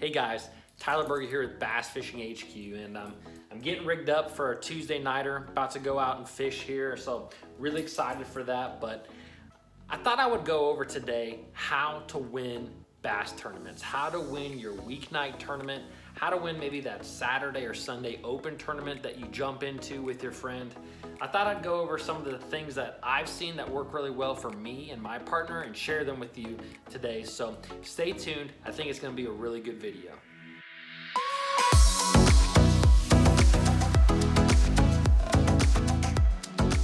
Hey guys, Tyler Berger here with BassFishingHQ, and I'm getting rigged up for a Tuesday nighter, about to go out and fish here, so really excited for that. But I thought I would go over today how to win bass tournaments, how to win your weeknight tournament, how to win maybe that Saturday or Sunday open tournament that you jump into with your friend. I thought I'd go over some of the things that I've seen that work really well for me and my partner and share them with you today. So stay tuned. I think it's going to be a really good video.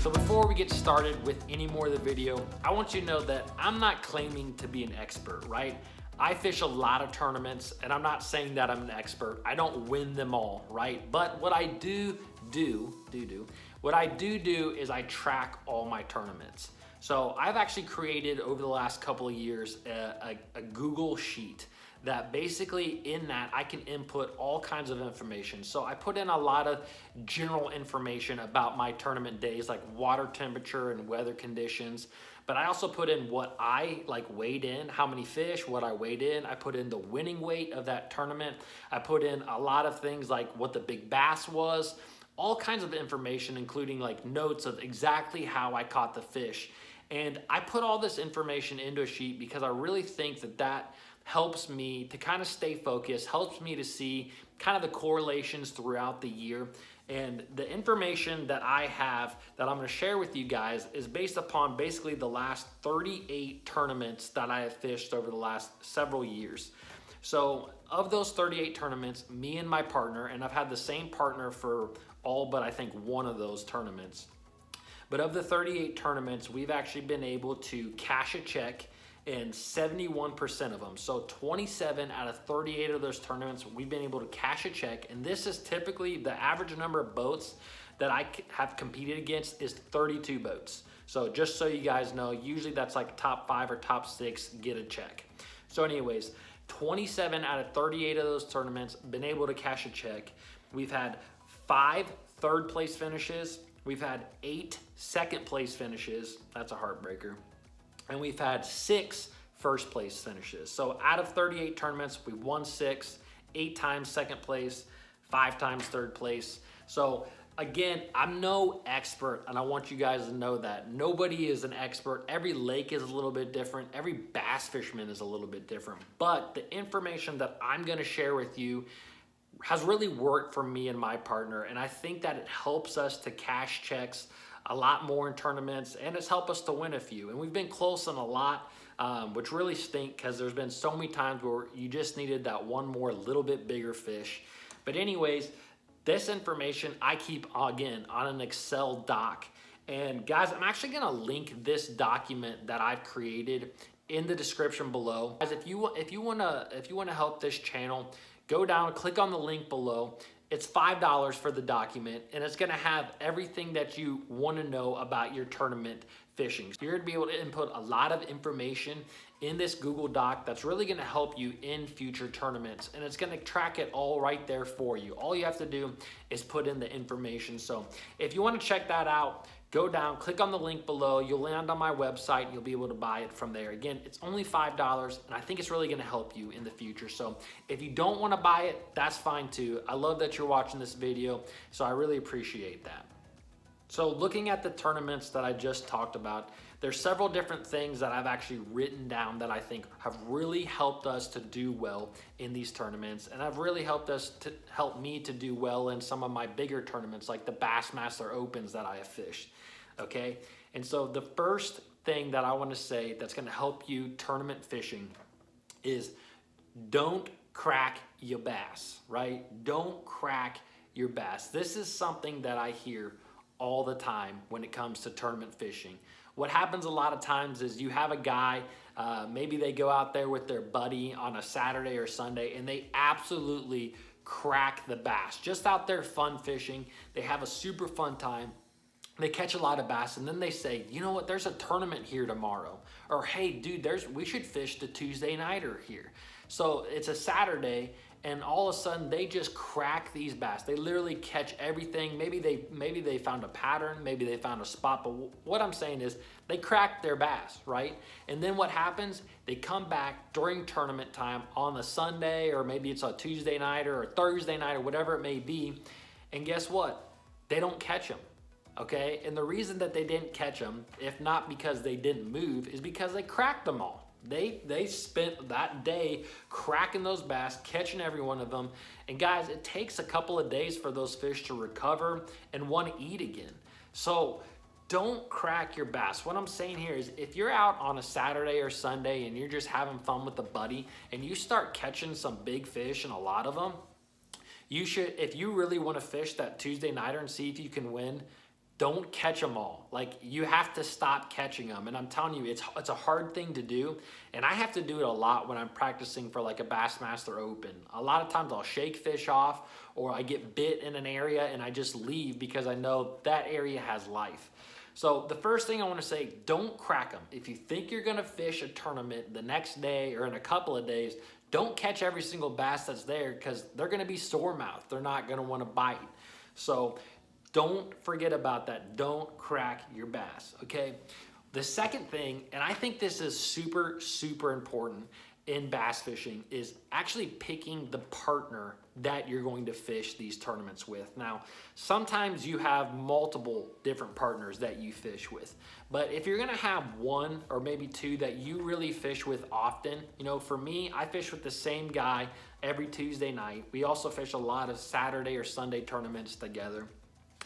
So before we get started with any more of the video, I want you to know that I'm not claiming to be an expert, right? I fish a lot of tournaments, and I'm not saying that I'm an expert. I don't win them all, right? But what I do is I track all my tournaments. So I've actually created over the last couple of years a Google sheet that basically in that I can input all kinds of information. So I put in a lot of general information about my tournament days, like water temperature and weather conditions. But I also put in what I weighed in, how many fish, what I weighed in. I put in the winning weight of that tournament. I put in a lot of things like what the big bass was, all kinds of information, including like notes of exactly how I caught the fish. And I put all this information into a sheet because I really think that that helps me to kind of stay focused, helps me to see kind of the correlations throughout the year. And the information that I have that I'm going to share with you guys is based upon basically the last 38 tournaments that I have fished over the last several years. So of those 38 tournaments, me and my partner, and I've had the same partner for all but I think one of those tournaments. But of the 38 tournaments, we've actually been able to cash a check in 71% of them. So 27 out of 38 of those tournaments, we've been able to cash a check. And this is typically the average number of boats that I have competed against is 32 boats. So just so you guys know, usually that's like top 5 or top 6 get a check. So anyways, 27 out of 38 of those tournaments, been able to cash a check. We've had 5 third place finishes. We've had 8 second place finishes. That's a heartbreaker. And we've had 6 first place finishes. So out of 38 tournaments, we won 6, 8 times second place, 5 times third place. So again, I'm no expert, and I want you guys to know that. Nobody is an expert. Every lake is a little bit different. Every bass fisherman is a little bit different. But the information that I'm gonna share with you has really worked for me and my partner, and I think that it helps us to cash checks a lot more in tournaments, and it's helped us to win a few. And we've been close on a lot, which really stink because there's been so many times where you just needed that one more little bit bigger fish. But anyways, this information I keep, again, on an Excel doc. And guys, I'm actually gonna link this document that I've created in the description below. Guys, if you wanna help this channel, go down, click on the link below. It's $5 for the document, and it's gonna have everything that you wanna know about your tournament fishing. So you're gonna be able to input a lot of information in this Google Doc that's really gonna help you in future tournaments, and it's gonna track it all right there for you. All you have to do is put in the information. So if you wanna check that out, go down, click on the link below. You'll land on my website. You'll be able to buy it from there. Again, it's only $5, and I think it's really gonna help you in the future. So if you don't wanna buy it, that's fine too. I love that you're watching this video, so I really appreciate that. So looking at the tournaments that I just talked about, there's several different things that I've actually written down that I think have really helped us to do well in these tournaments, and have really helped me to do well in some of my bigger tournaments like the Bassmaster Opens that I have fished. Okay, and so the first thing that I want to say that's going to help you tournament fishing is don't crack your bass, right? Don't crack your bass. This is something that I hear all the time when it comes to tournament fishing. What happens a lot of times is you have a guy, maybe they go out there with their buddy on a Saturday or Sunday, and they absolutely crack the bass. Just out there fun fishing. They have a super fun time. They catch a lot of bass, and then they say, you know what, there's a tournament here tomorrow. Or, hey, dude, we should fish the Tuesday nighter here. So it's a Saturday, and all of a sudden they just crack these bass. They literally catch everything. Maybe they found a pattern, maybe they found a spot, but what I'm saying is they crack their bass, right? And then what happens? They come back during tournament time on a Sunday, or maybe it's a Tuesday night or a Thursday night or whatever it may be, and guess what? They don't catch them. Okay, and the reason that they didn't catch them, if not because they didn't move, is because they cracked them all. They spent that day cracking those bass, catching every one of them. And guys, it takes a couple of days for those fish to recover and want to eat again. So don't crack your bass. What I'm saying here is if you're out on a Saturday or Sunday and you're just having fun with a buddy and you start catching some big fish and a lot of them, you should, if you really want to fish that Tuesday nighter and see if you can win, don't catch them all. Like, you have to stop catching them. And I'm telling you, it's a hard thing to do. And I have to do it a lot when I'm practicing for like a Bassmaster Open. A lot of times I'll shake fish off, or I get bit in an area and I just leave because I know that area has life. So the first thing I want to say, don't crack them. If you think you're going to fish a tournament the next day or in a couple of days, don't catch every single bass that's there, because they're going to be sore mouthed. They're not going to want to bite. So don't forget about that. Don't crack your bass, okay? The second thing, and I think this is super, super important in bass fishing, is actually picking the partner that you're going to fish these tournaments with. Now, sometimes you have multiple different partners that you fish with, but if you're gonna have one or maybe two that you really fish with often, you know, for me, I fish with the same guy every Tuesday night. We also fish a lot of Saturday or Sunday tournaments together.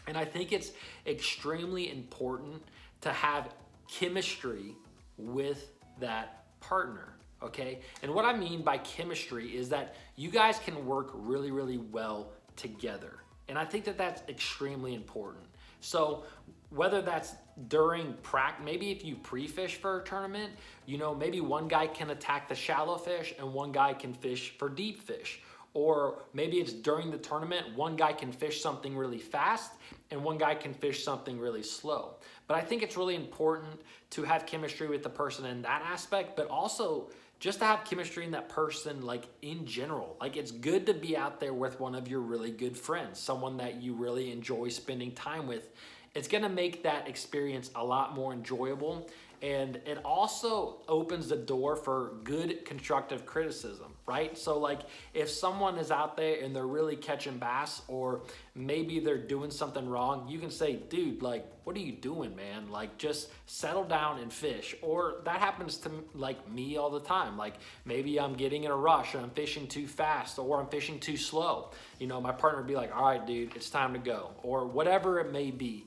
And I think it's extremely important to have chemistry with that partner, okay? And what I mean by chemistry is that you guys can work really, really well together. And I think that that's extremely important. So whether that's during practice, maybe if you pre-fish for a tournament, you know, maybe one guy can attack the shallow fish and one guy can fish for deep fish. Or maybe it's during the tournament, one guy can fish something really fast and one guy can fish something really slow. But I think it's really important to have chemistry with the person in that aspect, but also just to have chemistry in that person, like in general. Like, it's good to be out there with one of your really good friends, someone that you really enjoy spending time with. It's gonna make that experience a lot more enjoyable. And it also opens the door for good constructive criticism, right? So like, if someone is out there and they're really catching bass, or maybe they're doing something wrong, you can say, dude, like, what are you doing, man? Like, just settle down and fish. Or that happens to like me all the time. Like, maybe I'm getting in a rush and I'm fishing too fast, or I'm fishing too slow. You know, my partner would be like, all right, dude, it's time to go, or whatever it may be.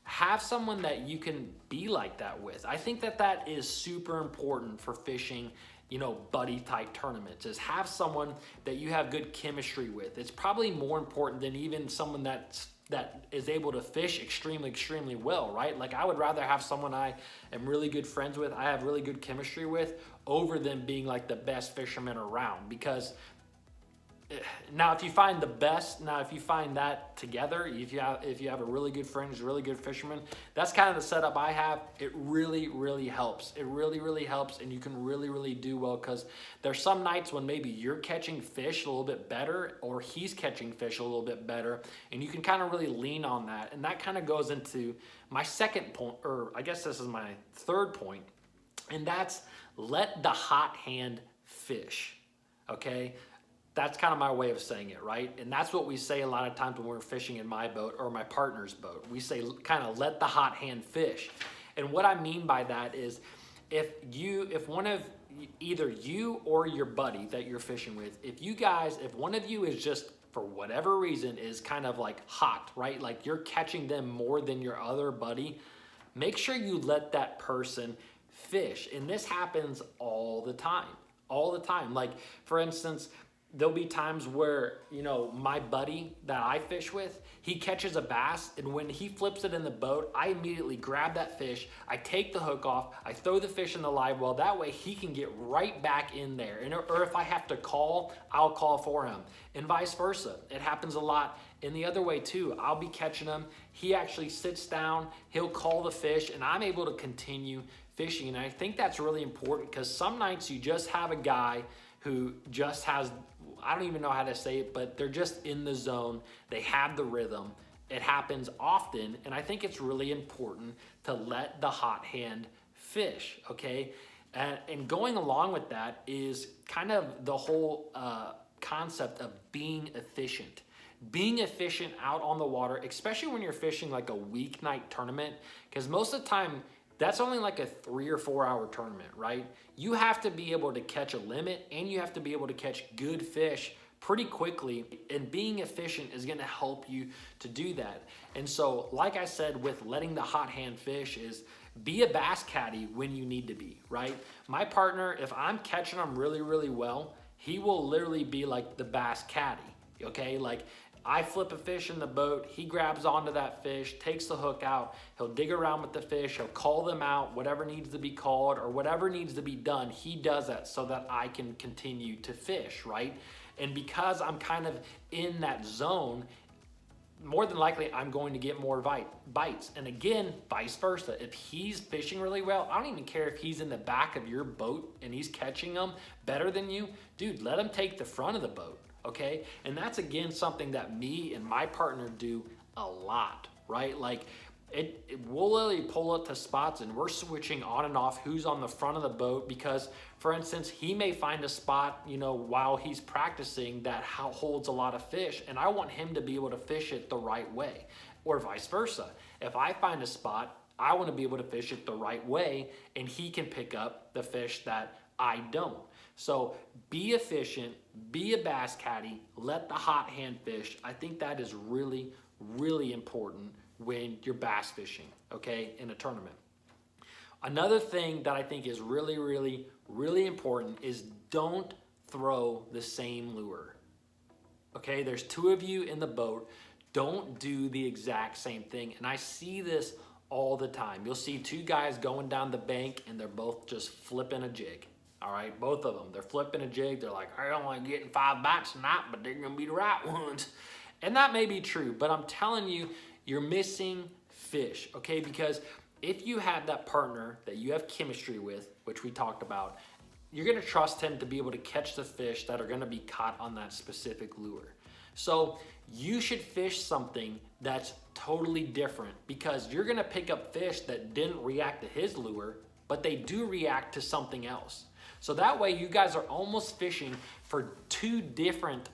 Have someone that you can be like that with. I think that that is super important for fishing, you know, buddy type tournaments, is have someone that you have good chemistry with. It's probably more important than even someone that is able to fish extremely, extremely well, right? Like, I would rather have someone I am really good friends with, I have really good chemistry with, over them being like the best fisherman around. Because now, if you find the best, if you find that together, if you have a really good friend who's a really good fisherman, that's kind of the setup I have. It really, really helps. It really, really helps, and you can really, really do well, because there's some nights when maybe you're catching fish a little bit better, or he's catching fish a little bit better, and you can kind of really lean on that. And that kind of goes into my second point, or I guess this is my third point, and that's let the hot hand fish, okay? That's kind of my way of saying it, right? And that's what we say a lot of times when we're fishing in my boat or my partner's boat. We say kind of let the hot hand fish. And what I mean by that is if one of either you or your buddy that you're fishing with, if one of you is just, for whatever reason, is kind of like hot, right? Like, you're catching them more than your other buddy, make sure you let that person fish. And this happens all the time, Like, for instance, there'll be times where, you know, my buddy that I fish with, he catches a bass, and when he flips it in the boat, I immediately grab that fish, I take the hook off, I throw the fish in the live well. That way he can get right back in there. Or if I have to call, I'll call for him, and vice versa. It happens a lot in the other way too. I'll be catching him, he actually sits down, he'll call the fish, and I'm able to continue fishing. And I think that's really important, because some nights you just have a guy who just has I don't even know how to say it, but they're just in the zone. They have the rhythm. It happens often, and I think it's really important to let the hot hand fish, okay? And going along with that is kind of the whole concept of being efficient. Being efficient out on the water, especially when you're fishing like a weeknight tournament, because most of the time, that's only like a 3 or 4 hour tournament, right? You have to be able to catch a limit, and you have to be able to catch good fish pretty quickly, and being efficient is gonna help you to do that. And so, like I said, with letting the hot hand fish is be a bass caddy when you need to be, right? My partner, if I'm catching them really, really well, he will literally be like the bass caddy, okay? Like, I flip a fish in the boat, he grabs onto that fish, takes the hook out, he'll dig around with the fish, he'll call them out, whatever needs to be called or whatever needs to be done, he does that so that I can continue to fish, right? And because I'm kind of in that zone, more than likely I'm going to get more bites. And again, vice versa. If he's fishing really well, I don't even care if he's in the back of your boat and he's catching them better than you. Dude, let him take the front of the boat, okay? And that's, again, something that me and my partner do a lot, right? Like, we'll literally pull up to spots and we're switching on and off who's on the front of the boat because, for instance, he may find a spot, you know, while he's practicing that holds a lot of fish, and I want him to be able to fish it the right way, or vice versa. If I find a spot, I want to be able to fish it the right way, and he can pick up the fish that I don't. So be efficient, be a bass caddy, let the hot hand fish. I think that is really, really important when you're bass fishing, okay, in a tournament. Another thing that I think is really, really, really important is don't throw the same lure, okay? There's 2 of you in the boat. Don't do the exact same thing. And I see this all the time. You'll see 2 guys going down the bank and they're both just flipping a jig, all right? Both of them, they're flipping a jig. They're like, I don't like getting 5 bites tonight, but they're gonna be the right ones. And that may be true, but I'm telling you, you're missing fish, okay? Because if you have that partner that you have chemistry with, which we talked about, you're gonna trust him to be able to catch the fish that are gonna be caught on that specific lure. So you should fish something that's totally different because you're gonna pick up fish that didn't react to his lure, but they do react to something else. So that way you guys are almost fishing for 2 different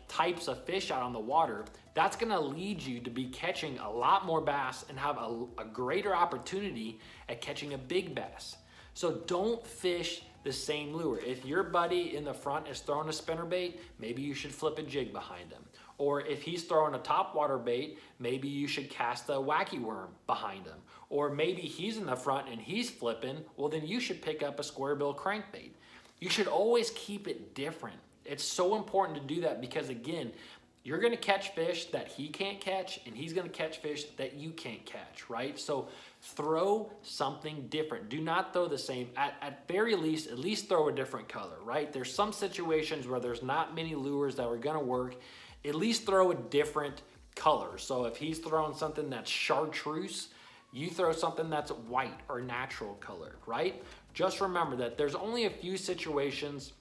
types of fish out on the water. That's gonna lead you to be catching a lot more bass and have a greater opportunity at catching a big bass. So don't fish the same lure. If your buddy in the front is throwing a spinnerbait, maybe you should flip a jig behind him. Or if he's throwing a topwater bait, maybe you should cast a wacky worm behind him. Or maybe he's in the front and he's flipping, well then you should pick up a square bill crankbait. You should always keep it different. It's so important to do that because, again, you're gonna catch fish that he can't catch and he's gonna catch fish that you can't catch, right? So throw something different. Do not throw the same. At very least, at least throw a different color, right? There's some situations where there's not many lures that are gonna work. At least throw a different color. So if he's throwing something that's chartreuse, you throw something that's white or natural color, right? Just remember that there's only a few situations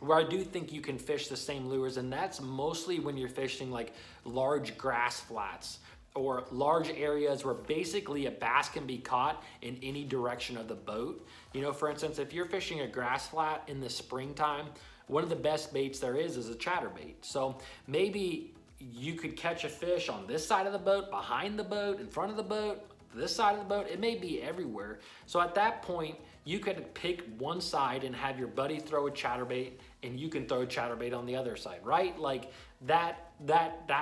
where I do think you can fish the same lures, and that's mostly when you're fishing like large grass flats or large areas where basically a bass can be caught in any direction of the boat. You know, for instance, if you're fishing a grass flat in the springtime, one of the best baits there is a chatterbait. So maybe you could catch a fish on this side of the boat, behind the boat, in front of the boat, this side of the boat. It may be everywhere. So at that point, you could pick one side and have your buddy throw a chatterbait and you can throw a chatterbait on the other side, right? Like that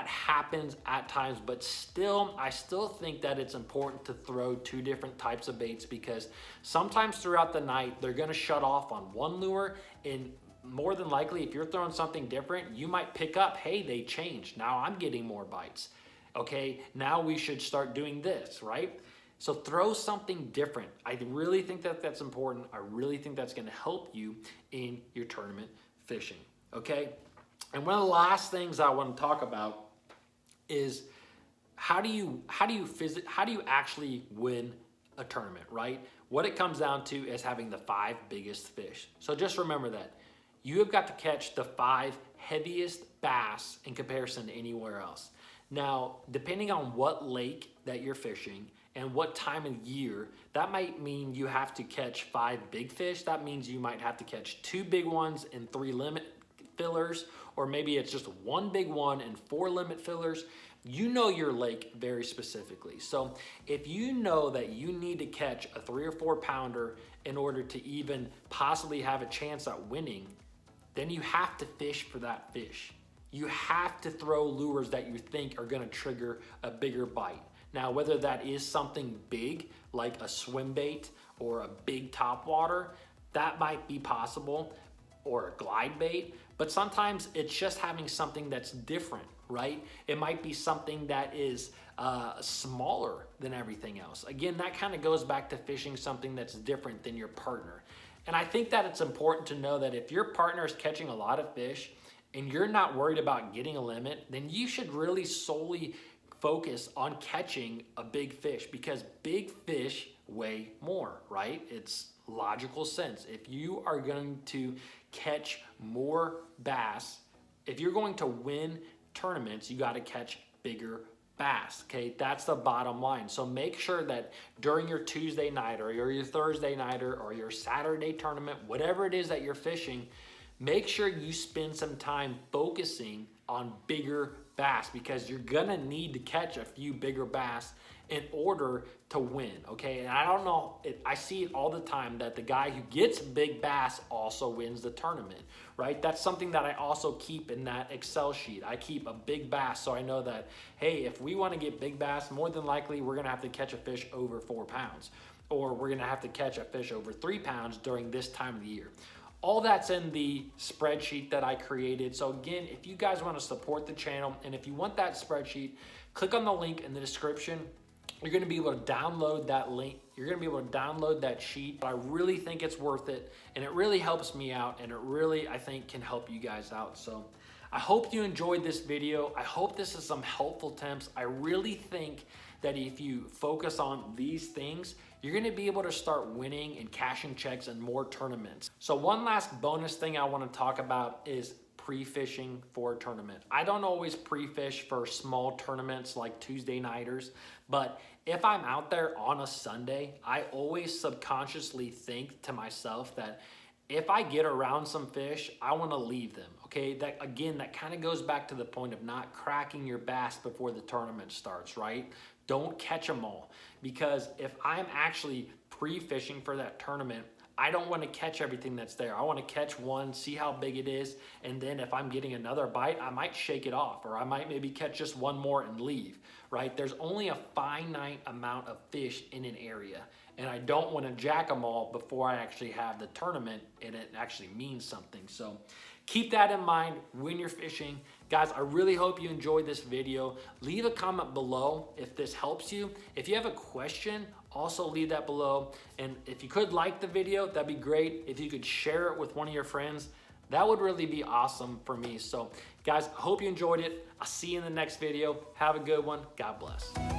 happens at times, but still, I still think that it's important to throw 2 different types of baits because sometimes throughout the night, they're gonna shut off on one lure, and more than likely, if you're throwing something different, you might pick up, hey, they changed. Now I'm getting more bites. Okay, now we should start doing this, right? So throw something different. I really think that that's important. I really think that's gonna help you in your tournament fishing, okay? And one of the last things I want to talk about is how do you actually win a tournament, right? What it comes down to is having the 5 biggest fish. So just remember that. You have got to catch the 5 heaviest bass in comparison to anywhere else. Now, depending on what lake that you're fishing and what time of year, that might mean you have to catch 5 big fish. That means you might have to catch 2 big ones and 3 limit fillers, or maybe it's just 1 big one and 4 limit fillers. You know your lake very specifically. So if you know that you need to catch a 3 or 4 pounder in order to even possibly have a chance at winning, then you have to fish for that fish. You have to throw lures that you think are gonna trigger a bigger bite. Now, whether that is something big, like a swim bait or a big topwater, that might be possible, or a glide bait, but sometimes it's just having something that's different, right? It might be something that is smaller than everything else. Again, that kind of goes back to fishing something that's different than your partner. And I think that it's important to know that if your partner is catching a lot of fish and you're not worried about getting a limit, then you should really solely focus on catching a big fish, because big fish weigh more, right? It's logical sense. If you are going to catch more bass, if you're going to win tournaments, you got to catch bigger bass, okay? That's the bottom line. So make sure that during your Tuesday night or your Thursday nighter or your Saturday tournament, whatever it is that you're fishing, make sure you spend some time focusing on bigger bass, because you're gonna need to catch a few bigger bass in order to win, okay? And I don't know, I see it all the time that the guy who gets big bass also wins the tournament, right? That's something that I also keep in that Excel sheet. I keep a big bass, so I know that, hey, if we wanna get big bass, more than likely we're gonna have to catch a fish over 4 pounds, or we're gonna have to catch a fish over 3 pounds during this time of the year. All that's in the spreadsheet that I created. So again, if you guys want to support the channel and if you want that spreadsheet, click on the link in the description. You're going to be able to download that link. You're going to be able to download that sheet. I really think it's worth it, and it really helps me out, and it really, I think, can help you guys out. So I hope you enjoyed this video. I hope this is some helpful tips. I really think that if you focus on these things, you're gonna be able to start winning and cashing checks in more tournaments. So one last bonus thing I wanna talk about is pre-fishing for a tournament. I don't always pre-fish for small tournaments like Tuesday nighters, but if I'm out there on a Sunday, I always subconsciously think to myself that if I get around some fish, I wanna leave them, okay? That again, that kind of goes back to the point of not cracking your bass before the tournament starts, right? Don't catch them all, because if I'm actually pre-fishing for that tournament, I don't want to catch everything that's there. I want to catch one, see how big it is, and then if I'm getting another bite, I might shake it off, or I might maybe catch just one more and leave, right? There's only a finite amount of fish in an area, and I don't want to jack them all before I actually have the tournament and it actually means something. So keep that in mind when you're fishing. Guys, I really hope you enjoyed this video. Leave a comment below if this helps you. If you have a question, also leave that below. And if you could like the video, that'd be great. If you could share it with one of your friends, that would really be awesome for me. So guys, I hope you enjoyed it. I'll see you in the next video. Have a good one. God bless.